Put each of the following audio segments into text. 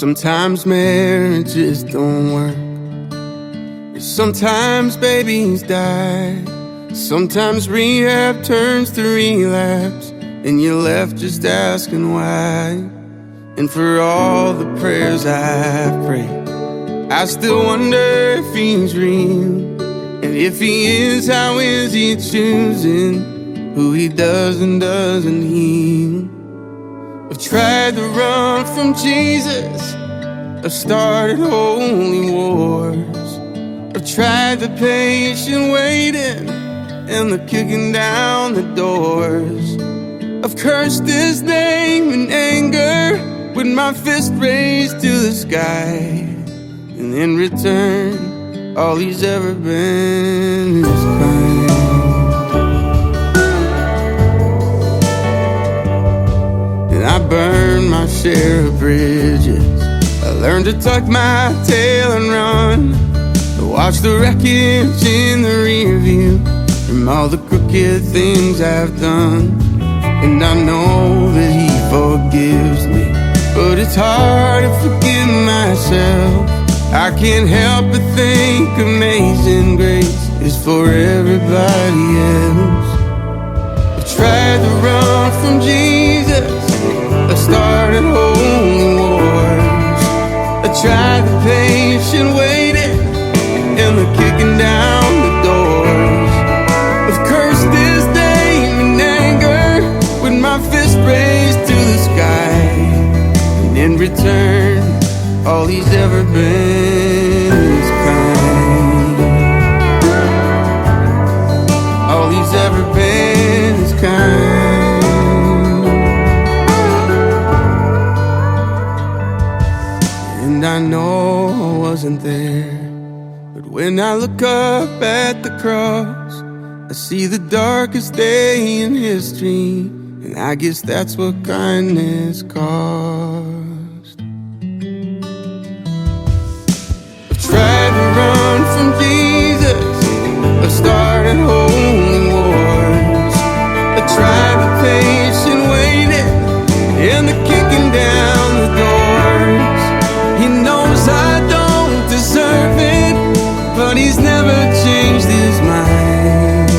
Sometimes marriages don't work. Sometimes babies die. Sometimes rehab turns to relapse, and you're left just asking why. And for all the prayers I've prayed, I still wonder if he's real. And if he is, how is he choosing who he does and doesn't heal? I've tried to run from Jesus, I've started holy wars. I've tried the patient waiting and the kicking down the doors. I've cursed his name in anger with my fist raised to the sky. And in return, all he's ever been is kind. And I burned my share of bridges. I learned to tuck my tail and run, to watch the wreckage in the rear view from all the crooked things I've done. And I know that he forgives me, but it's hard to forgive myself. I can't help but think amazing grace is for everybody else. I've tried to run from Jesus, I started holy wars. I tried the patient waiting and the kicking down the doors. I've cursed his name in anger with my fist raised to the sky. And in return, all he's ever been is kind. All he's ever been is kind. And I know I wasn't there, but when I look up at the cross, I see the darkest day in history, and I guess that's what kindness cost. I've tried to run from Jesus, I've started holy wars. I tried the patient waiting and the kicking down the doors. He knows I don't deserve it, but he's never changed his mind.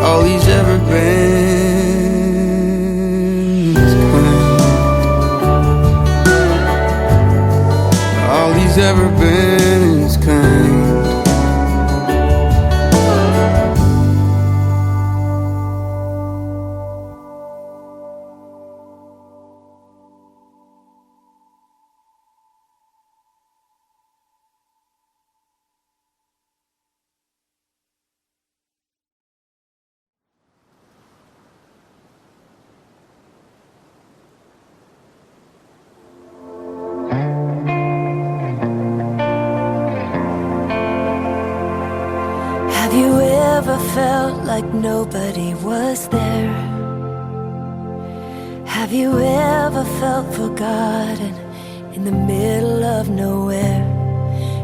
All he's ever been is kind. All he's ever been is kind. Have you ever felt like nobody was there? Have you ever felt forgotten in the middle of nowhere?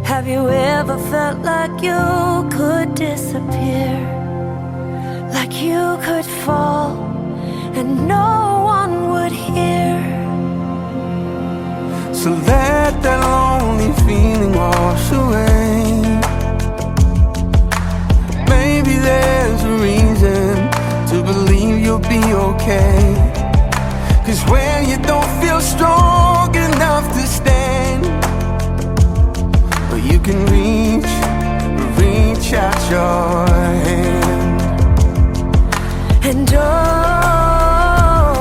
Have you ever felt like you could disappear? Like you could fall and no one would hear? So let that lonely feeling wash away. Maybe there's a reason to believe you'll be okay. 'Cause when you don't feel strong enough to stand, well, you can reach out your hand. And oh,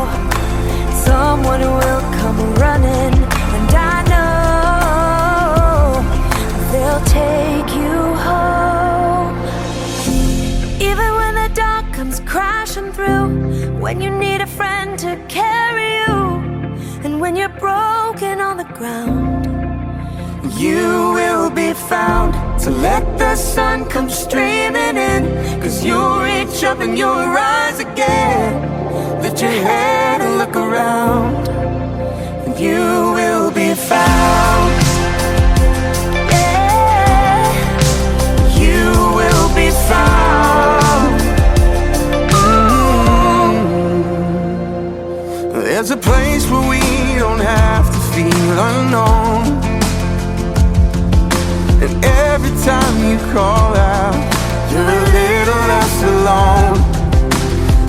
someone will come running, and I know they'll take you home. Even when the dark comes crashing through, when you need a friend to carry you, and when you're broken on the ground, you will be found. So let the sun come streaming in, 'cause you'll reach up and you'll rise again. Lift your head and look around, and you will be found. yeah, You will be found. There's a place where we don't have to you're a little less alone.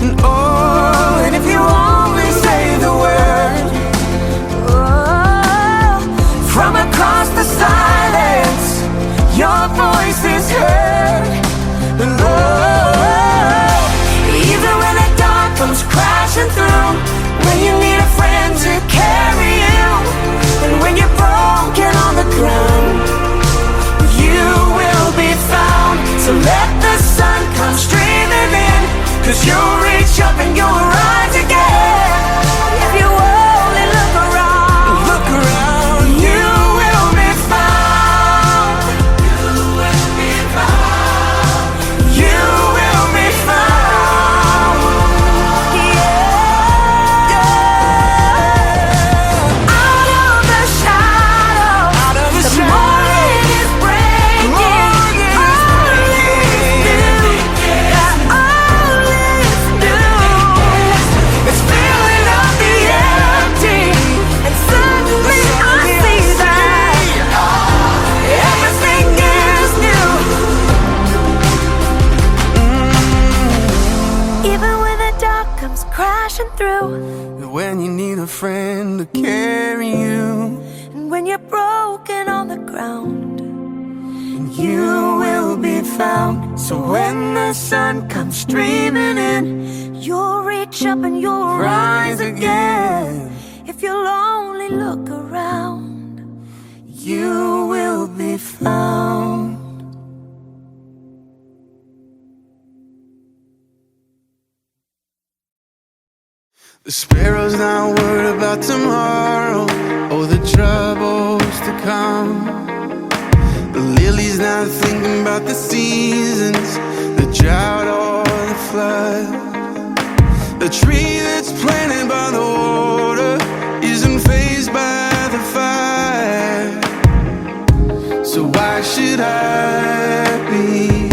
And oh, and if you only say the word, Oh, from across the silence, your voice is heard. And oh, even when the dark comes crashing through, when you need a friend to carry you, and when you're broken on the ground, you will be found. So let the sun come streaming in, 'cause you'll reach up and you'll rise again. if you only look around, Look around, you will be found. You will be found. You will be found. yeah. Out of the shadow, Out of the the shadow, morning is breaking. morning is breaking. All is new. It's filling up the empty, And suddenly I see that everything is new. even when the dark comes crashing through, When you need a friend to carry you, and when you're broken on the ground, you will be found. So when the sun comes streaming in, you'll reach up and you'll rise again. If you'll only look around, You will be found. The sparrow's not worried about tomorrow or the troubles to come. The lily's not thinking about the seasons, the drought or the flood. The tree that's planted by the water isn't fazed by the fire. So why should I be?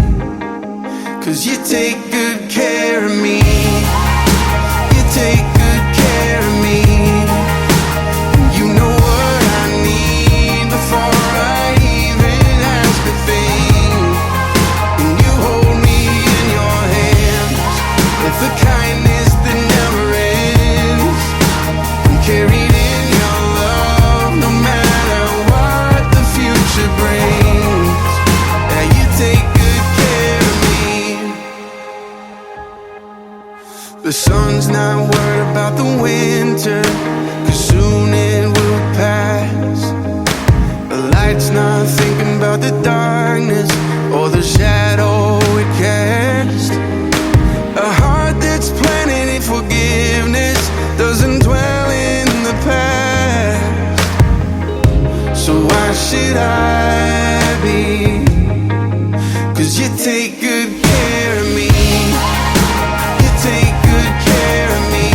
'Cause you take good care of me. You take good care of me. You know what I need before I even ask a thing. And you hold me in your hands with a kindness that never ends. I'm carried in your love no matter what the future brings. Yeah, you take good care of me. The sun's not worried about the winter, 'cause soon it will pass. The light's not thinking about the darkness or the shadow it casts. A heart that's planted in forgiveness doesn't dwell in the past. So why should I be? 'Cause you take good care of me. You take good care of me.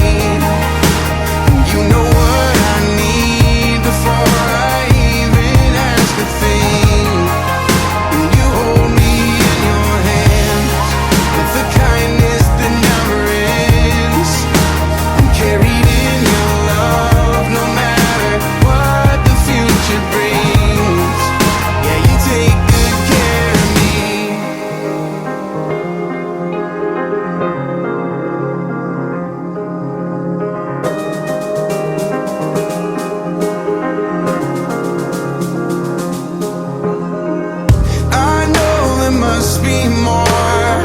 You know what I need before I even ask a thing. And you hold me in your hands with a kindness that never ends. I'm carried in your love no matter what the future brings. Yeah, you take good care of me. I know there must be more,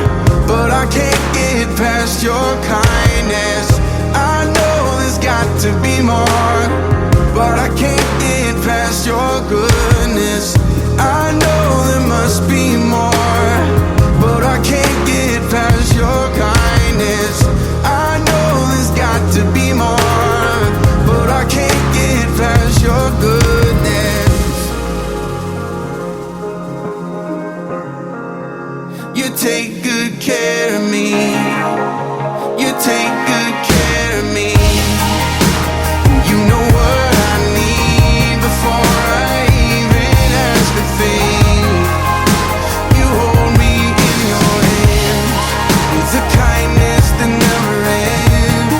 but I can't get past your kindness. I know there's got to be more, but I can't get past your goodness. I know there must be more, but I can't get past your kindness. I know there's got to be more, but I can't get past your goodness. You take good care of me. You take good care of me. You know what I need before I even ask a thing. You hold me in your hands with a kindness that never ends.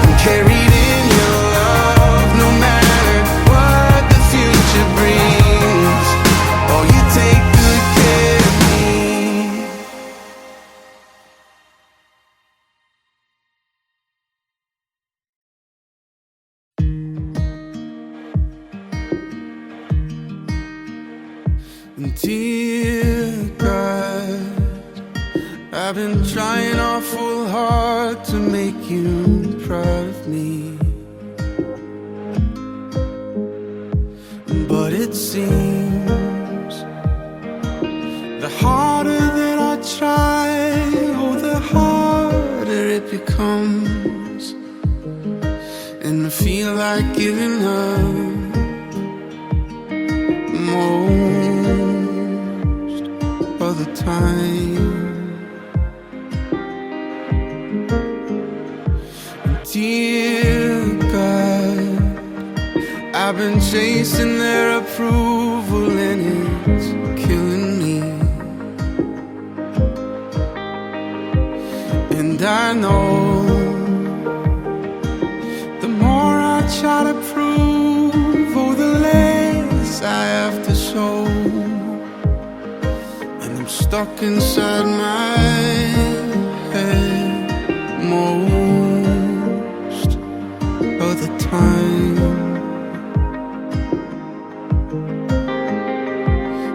I'm carried in your love no matter what the future brings. Oh, you take good care of me. I've been trying awful hard to make you proud of me, but it seems the harder that I try, oh, the harder it becomes. And I feel like giving up most of the time. Dear God, I've been chasing their approval and it's killing me. And I know the more I try to prove, oh, the less I have to show. And I'm stuck inside my head most of the time.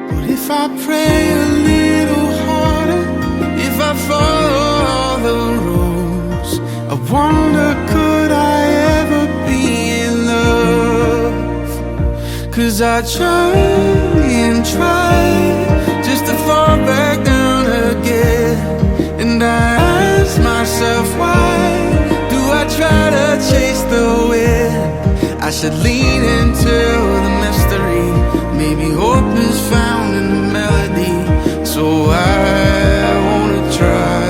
But if I pray a little harder, if I follow all the rules, I wonder, could I ever be in love? 'Cause I try and try just to fall back down again. And I ask myself, why do I try to chase the wind? I should lean into the mystery. Maybe hope is found in the melody. So I wanna try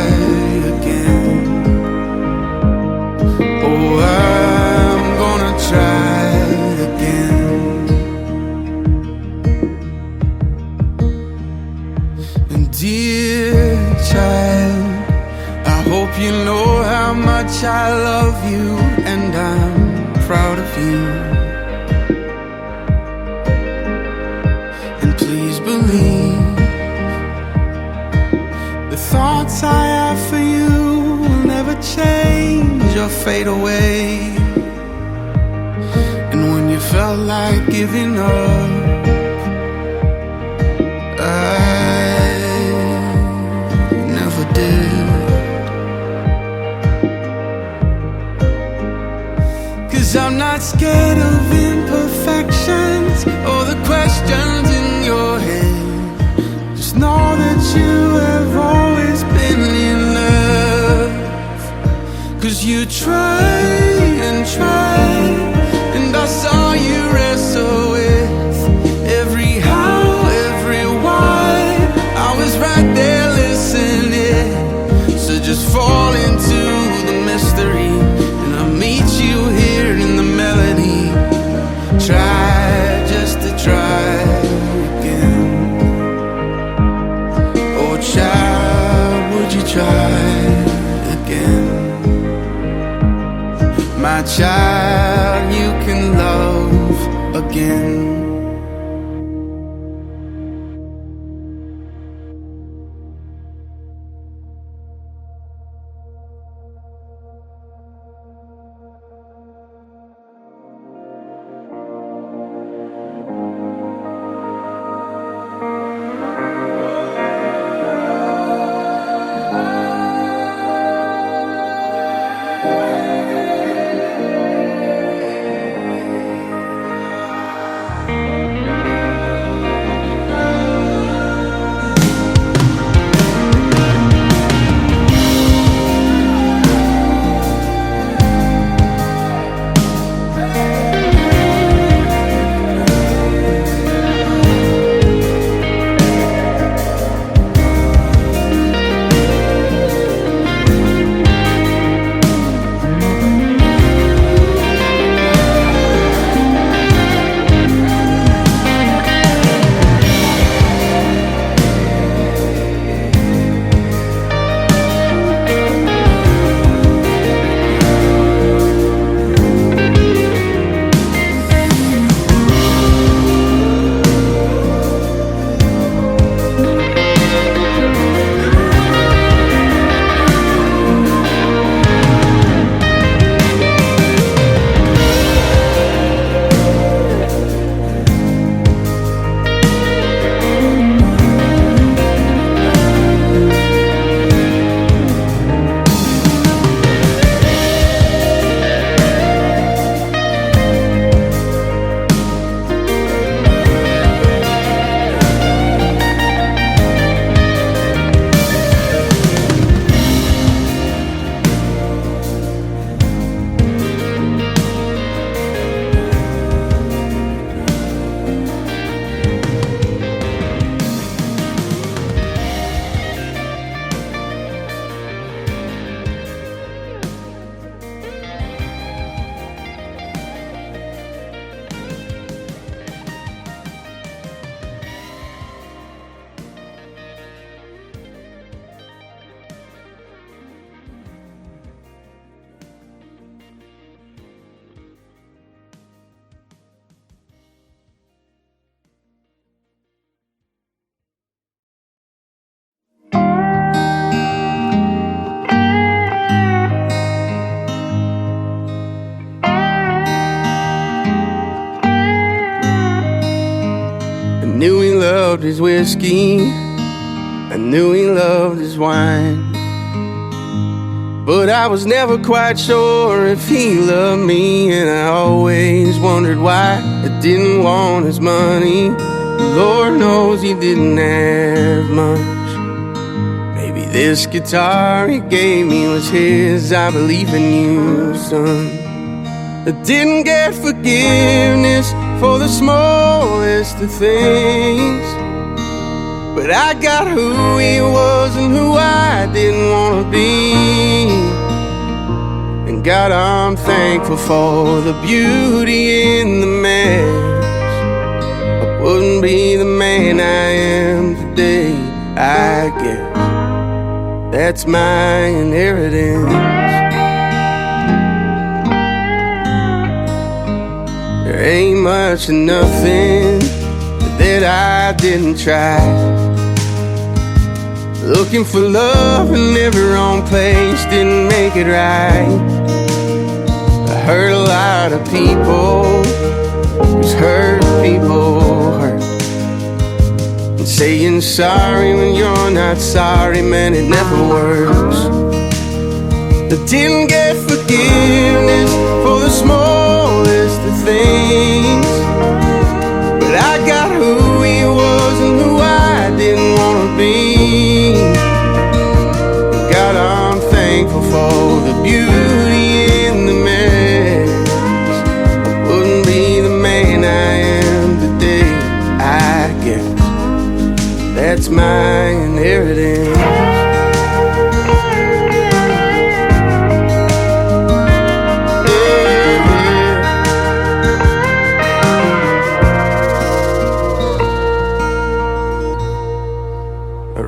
again. Oh, I'm gonna try again. And dear child, I hope you know how much I love you, and I'm proud of you. And please believe the thoughts I have for you will never change or fade away. And when you felt like giving up, I never did. 'Cause I'm not scared of imperfections or the questions in your head. Just know that you have always been in love. 'Cause you try and try, and I saw you wrestle with every how, every why. I was right there listening. So just fall into the mystery, and I'll meet you here in the melody. Try just to try again. Oh child, would you try again? My child, you can love again. loved his whiskey, I knew he loved his wine. But I was never quite sure if he loved me, and I always wondered why I didn't want his money. Lord knows he didn't have much. Maybe this guitar he gave me was his. I believe in you, son. I didn't get forgiveness for the smallest of things, but I got who he was and who I didn't want to be. And God, I'm thankful for the beauty in the mess. I wouldn't be the man I am today, I guess. That's my inheritance. There ain't much of nothing that I didn't try. Looking for love in every wrong place didn't make it right. I hurt a lot of people, 'cause hurt people hurt. And saying sorry when you're not sorry, man, it never works. I didn't get forgiveness for the smallest of things, but I got who he was and who I didn't want to be. God, I'm thankful for the beauty in the mess. I wouldn't be the man I am today, I guess. That's my inheritance.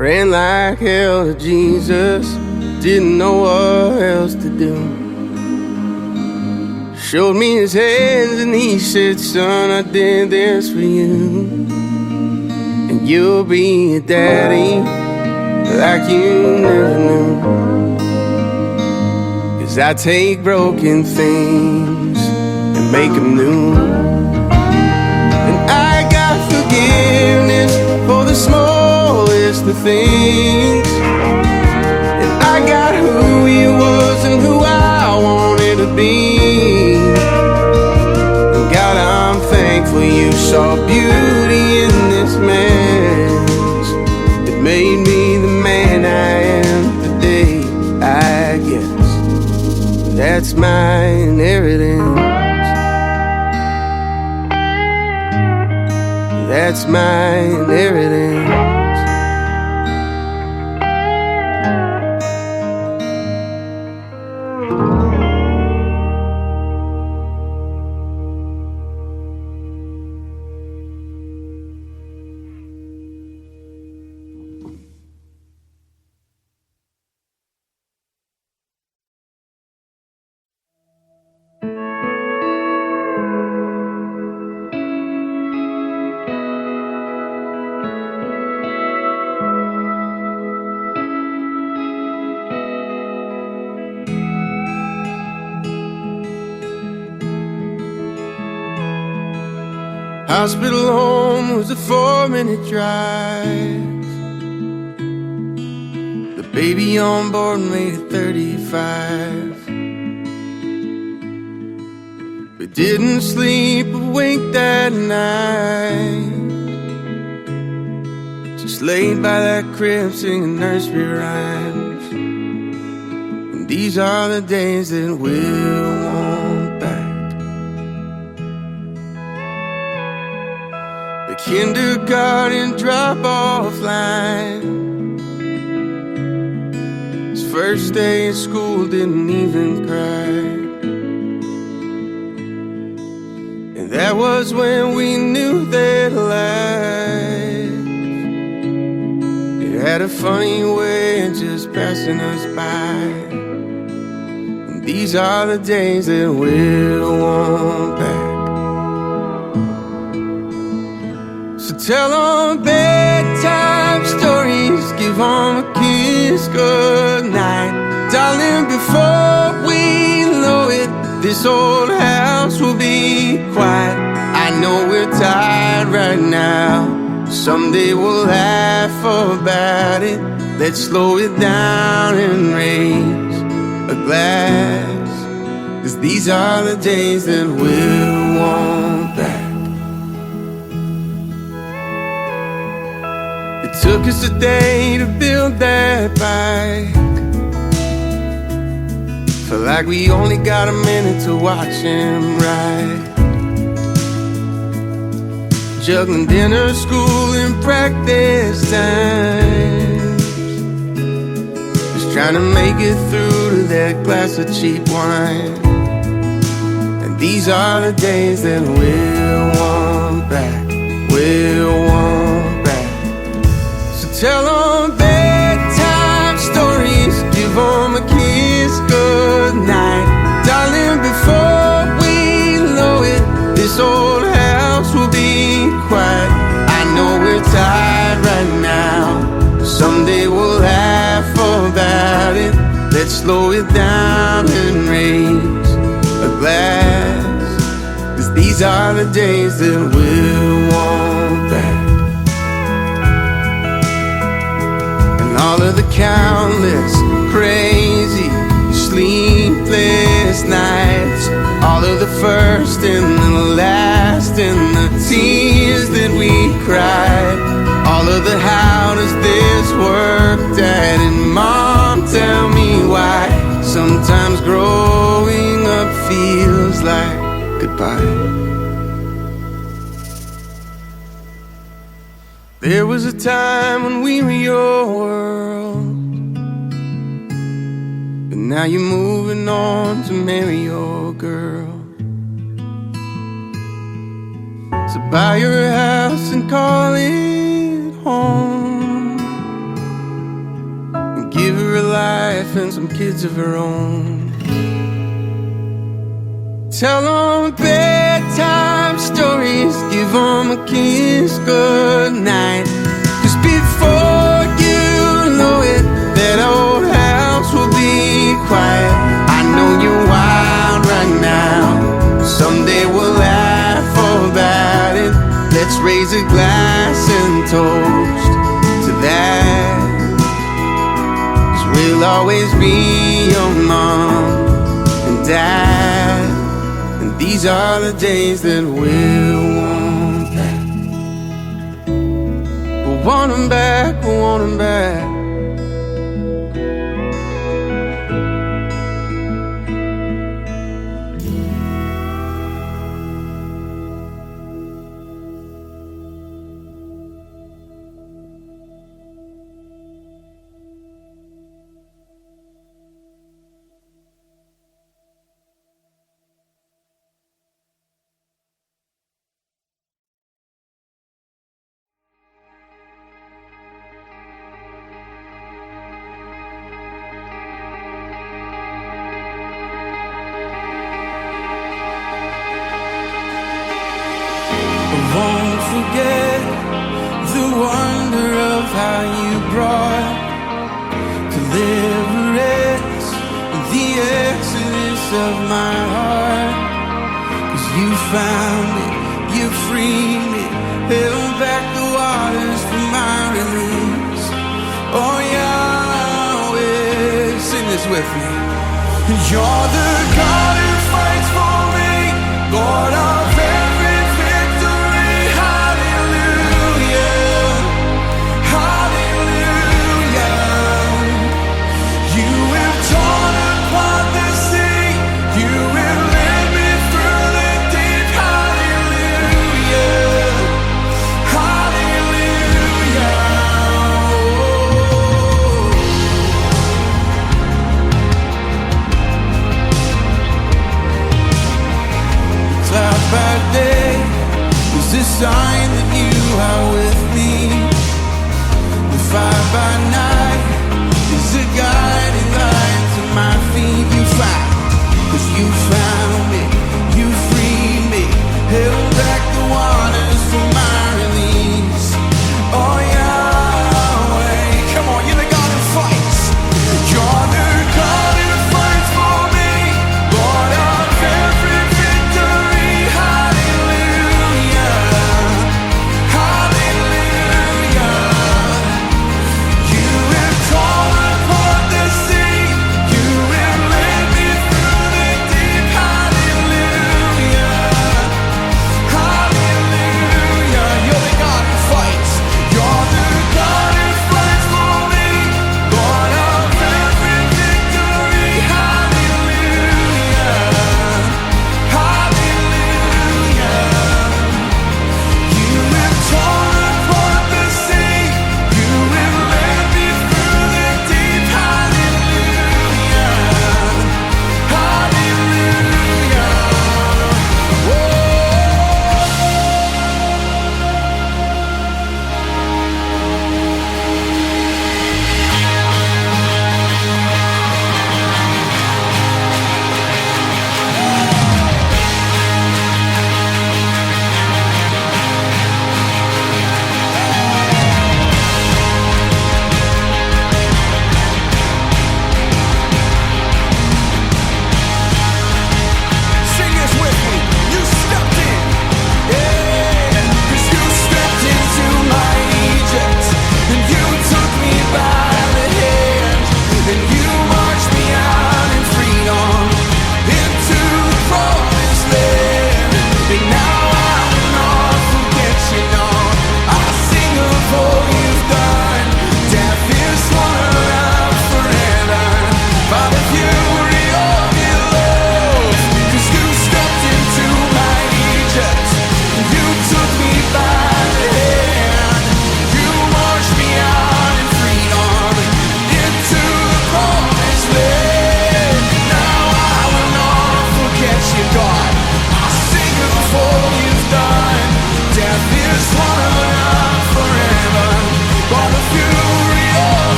Ran like hell to Jesus, didn't know what else to do. Showed me his hands and he said, son, I did this for you. And you'll be a daddy like you never knew. 'Cause I take broken things and make them new. And I got forgiveness for the smallest of things, and I got who he was and who I wanted to be. And God, I'm thankful you saw beauty in this mess. It made me the man I am today, I guess. That's my inheritance. That's my inheritance. Hospital home was a 4-minute drive. The baby on board made it 35. We didn't sleep a wink that night, just laid by that crib singing nursery rhymes. And these are the days that we'll want back. The kindergarten drop-off line, his first day at school didn't even cry. And that was when we knew that life, it had a funny way of just passing us by. And these are the days that we'll want back. So tell them bedtime stories, give them a kiss goodnight. Darling, before we know it, this old house will be quiet. I know we're tired right now, Someday we'll laugh about it. Let's slow it down and raise a glass, 'cause these are the days that we'll want back. It took us a day to build that bike. Felt like we only got a minute to watch him ride. Juggling dinner, school, and practice times. Just trying to make it through to that glass of cheap wine. And these are the days that we'll want back. We'll want back. So tell them bedtime stories, give them a kiss goodnight. Darling, before we know it, this old house will be quiet. I know we're tired right now. Someday we'll laugh about it. Let's slow it down and raise a glass, 'cause these are the days that we'll want back. And all of the countless crazy sleepless nights, all of the first and the last, and the tears that we cried, all of the how does this work, Dad and Mom, tell me why. Sometimes growing up feels like goodbye. There was a time when we were your world, but now you're moving on to marry your girl. So buy your house and call it home, and give her a life and some kids of her own. Tell them bedtime stories, give them a kiss goodnight, 'cause before you know it, that old house will be quiet. I know you're wild right now. Someday we'll laugh about it. Let's raise a glass and toast to that, 'cause we'll always be your mom and dad. And these are the days that we'll want back. We'll want them back, we'll want them back. Won't forget the wonder of how you brought deliverance, the exodus of my heart. 'Cause you found me, you freed me, held back the waters for my release. Oh Yahweh, sing this with me. You're the God who fights for me, Lord of every victory. Hallelujah, hallelujah. You have torn apart the sea, you have led me through the deep. Hallelujah, hallelujah.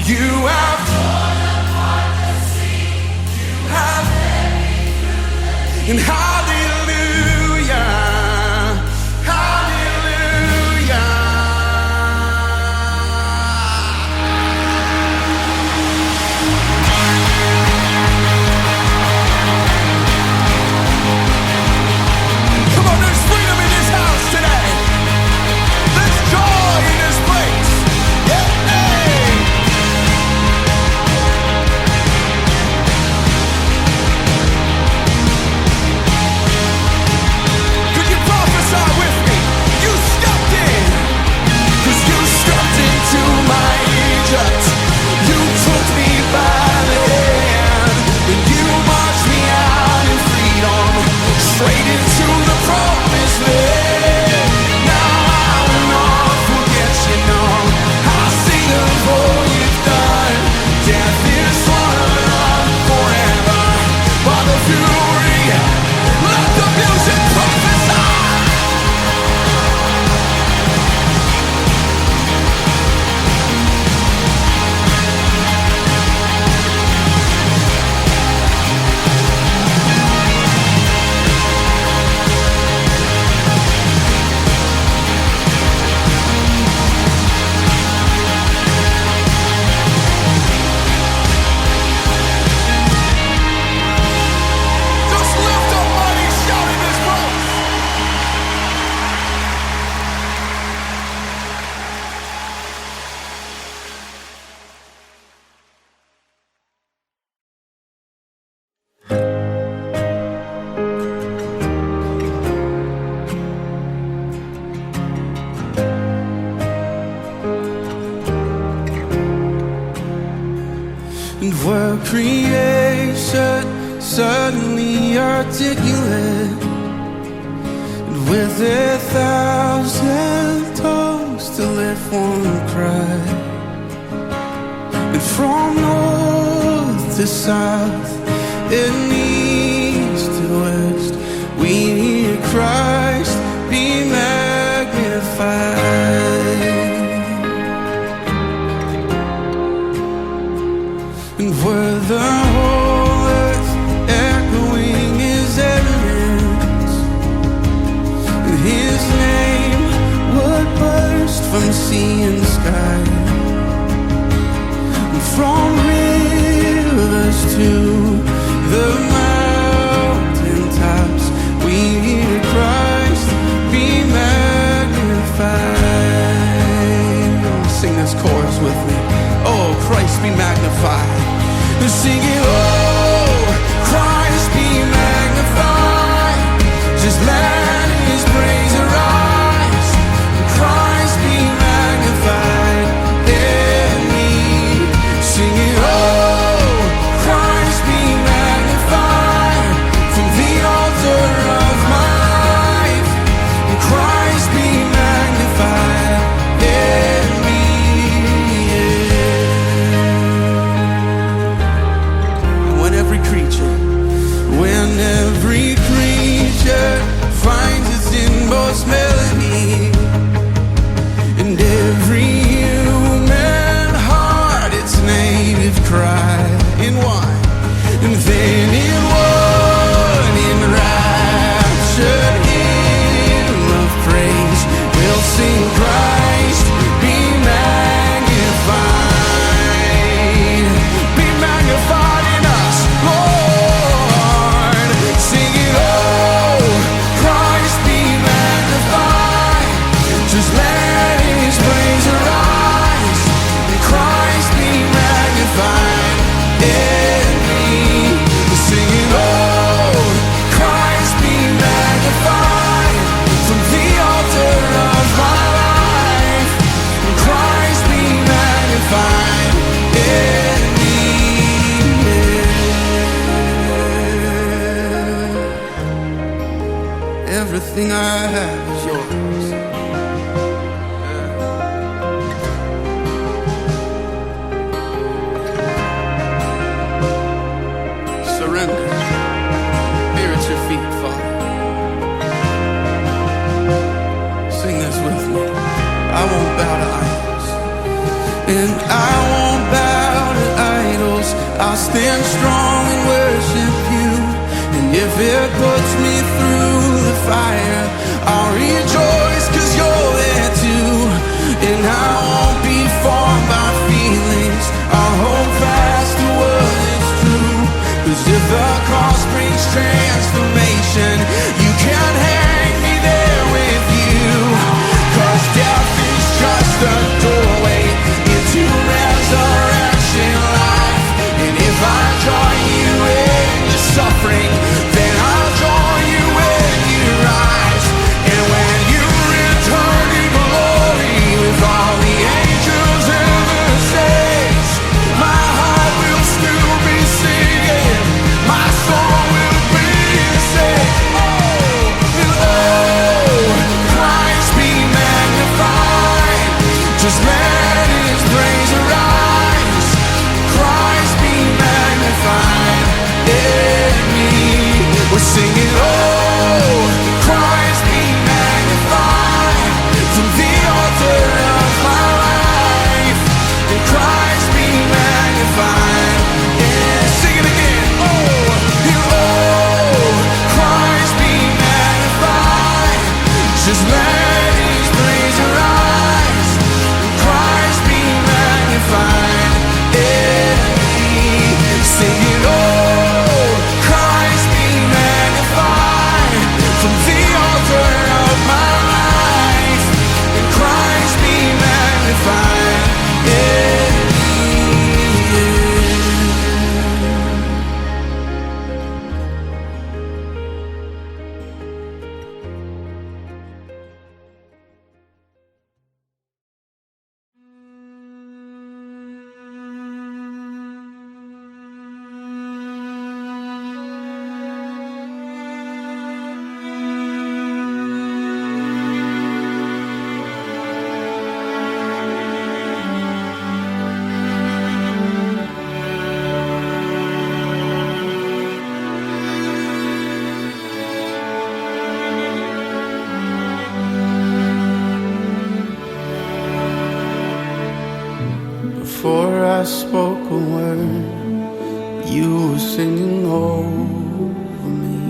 You have torn apart the sea. You have and hallelujah, hallelujah. Come on, there's freedom in this house today. There's joy in this place. Yeah. Could you prophesy with me? You stepped in, 'cause you stepped into my Egypt. You took me by the hand, and you marched me out in freedom, straight into the promised land. Now I will not forget you, no. I'll sing of all you've done. Death is swallowed up forever by the fury. Let the music prophesy. Just lift up mighty shout in this place. And were creation suddenly articulate, and with 1,000 tongues to lift one cry, and from north to south and east to west, we hear Christ be magnified. And were the whole earth echoing his evidence, and his name would burst from sea and sky, and from rivers to the mountain tops, we hear Christ be magnified. Sing this chorus with me. Oh, Christ be magnified. Sing it, oh, Christ be magnified. Just let his praise arise. Christ be magnified in me. Sing it, oh, Christ be magnified. From the altar of my life, Christ be magnified in me. When every creature finds its inmost melody, and every human heart its native cry, in one, and then in one enraptured hymn of praise, we'll sing Christ be magnified. Be magnified in us, Lord. Sing it, oh, Christ be magnified. Just let his praise arise, and Christ be magnified in me. Sing it, oh, Christ be magnified. From the altar of my life, and Christ be magnified in me. Everything I have is yours. Surrender. Here at your feet, Father. Sing this with me. I won't bow to idols, and I won't bow stand strong and worship you. And if it puts me through the fire, I'll rejoice 'cause you're there too. And I won't be formed by feelings, I'll hold fast to what is true. 'Cause if the cross brings transformation, you can't hang me there with you. 'Cause death is just a doorway into resurrection life. And if I join you in the suffering, then I'll join you when you rise. And when you return in glory with all the angels and the saints, my heart will still be singing, my soul will be saved. Oh, and oh, Christ be magnified. Just let his praise arise. Christ be magnified in me. We're singing, oh, Christ be magnified from the altar of my life. And Christ be magnified. Yeah, sing it again. Oh, and oh, Christ be magnified. Just let his praise arise. And Christ be magnified in me. Singing, oh, Christ be magnified from the altar of my life. And Christ be magnified in me. Before I spoke a word, you were singing over me.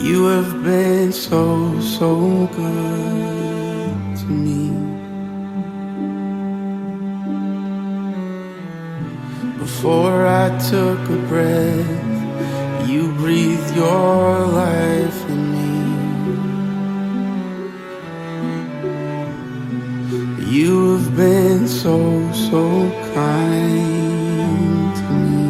You have been so, so good to me. Before I took a breath, you breathed your life in me. You have been so, so kind to me.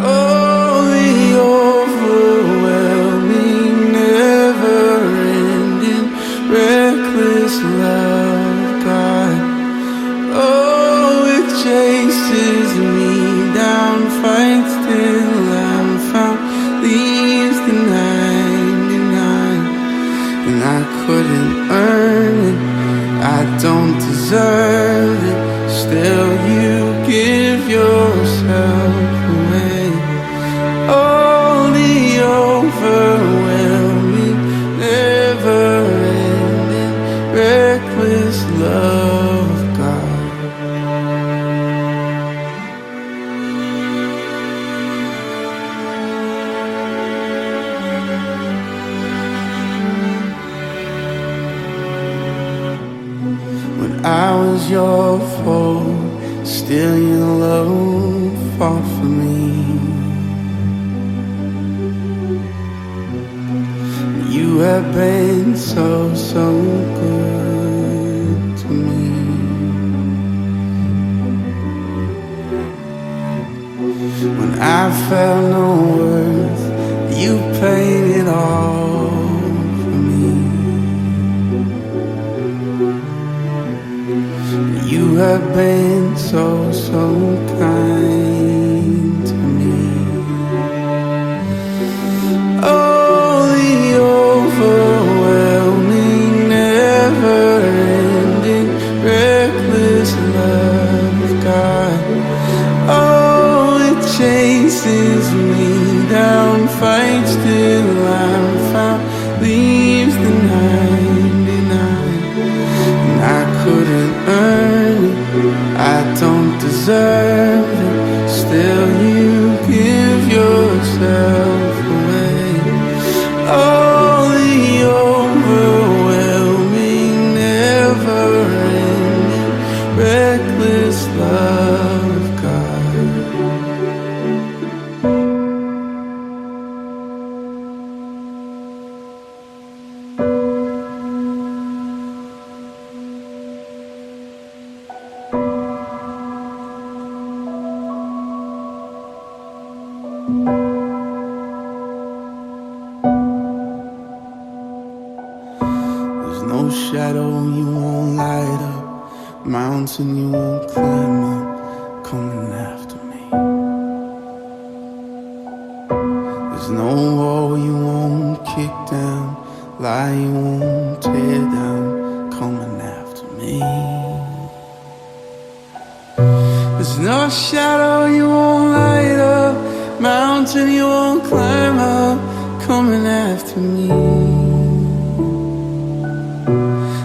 Oh, the overwhelming, never-ending, reckless love of God. Oh, it chases me down, fights till I'm found, leaves the 99. And I couldn't earn it, I don't deserve it. Still you give yourself away. Oh, the overwhelming, never-ending, reckless love of God. I was your foe, still your love fought for me. You have been so, so good to me. When I felt no worth, you paid it all for me. You have been so, so kind to me. Oh, the overwhelming, never-ending, reckless love of God. Oh, it chases me down, fights till I'm found, leaves the 99. And I couldn't deserve it, still you give yourself away. Oh, the overwhelming, never-ending, reckless love of God. There's no shadow you won't light up, mountain you won't climb up, coming after me. There's no wall you won't kick down, lie you won't tear down, coming after me. There's no shadow you won't light up, mountain you won't climb up, coming after me.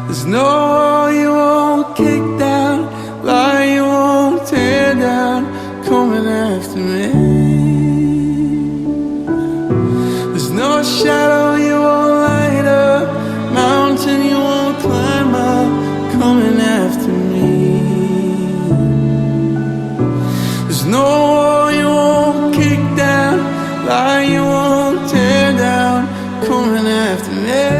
There's no wall you won't kick down, lie you won't tear down, coming after me. There's no shadow you won't light up, mountain you won't climb up, coming after me. There's no wall you won't kick down, lie you won't tear down, coming after me.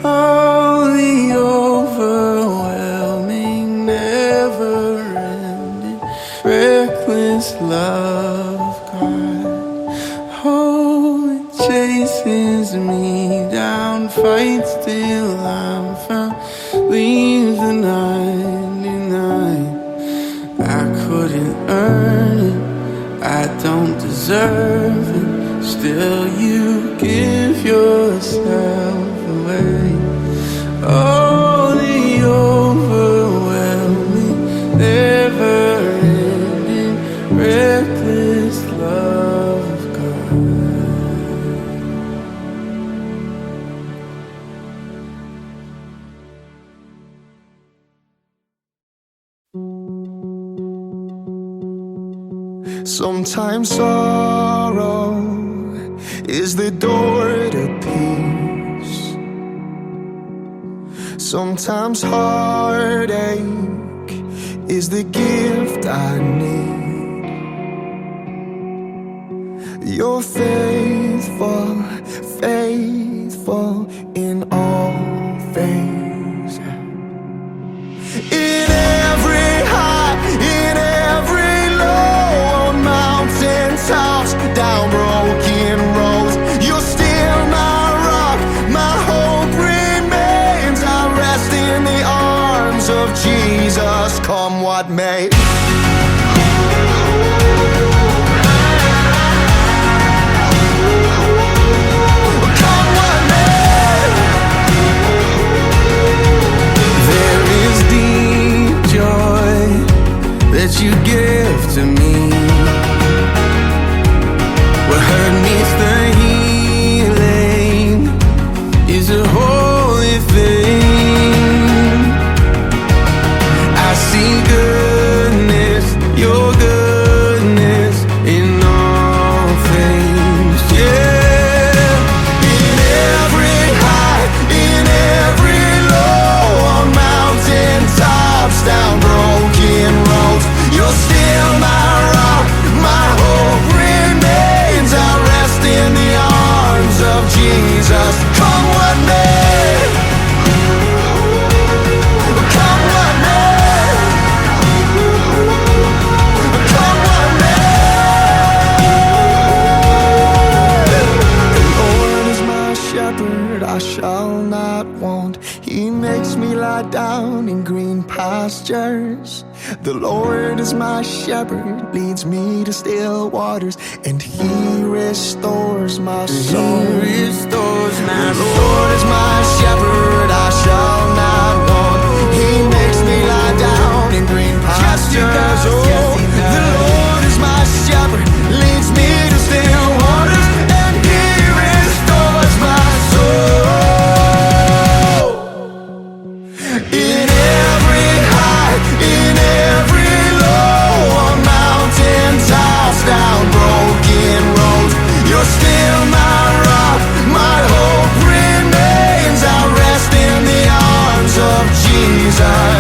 Oh, the overwhelming, never-ending, reckless love of God. Oh, it chases me down, fights till I'm found, leaves the 99. I couldn't earn it, I don't deserve it, still you give yourself away. Oh, the overwhelming, never-ending, reckless love of God. Sometimes sorrow is the door to peace. Sometimes heartache is the gift I need. You're faithful, faithful in all things. In every high, in every low, on mountaintops, down broken roads, you're still my rock, my hope remains. I rest in the arms of Jesus, come what may. Come what may. There is deep joy that you give to me, what hurt meets the healing is a holy thing. I see goodness, your goodness in all things, yeah. In every high, in every low, on mountaintops, down broken roads, you're still my rock, my hope remains. I rest in the arms of Jesus, come what may. Come what may. Come what may. The Lord is my shepherd, I shall not want. He makes me lie down in green pastures. The Lord is my shepherd, leads me to still waters, and He restores my soul. He restores my The Lord is my shepherd, I shall not want. He makes me lie down in green pastures. Oh, the Lord is my shepherd, leads me to still waters, and He restores my soul. In every Jesus.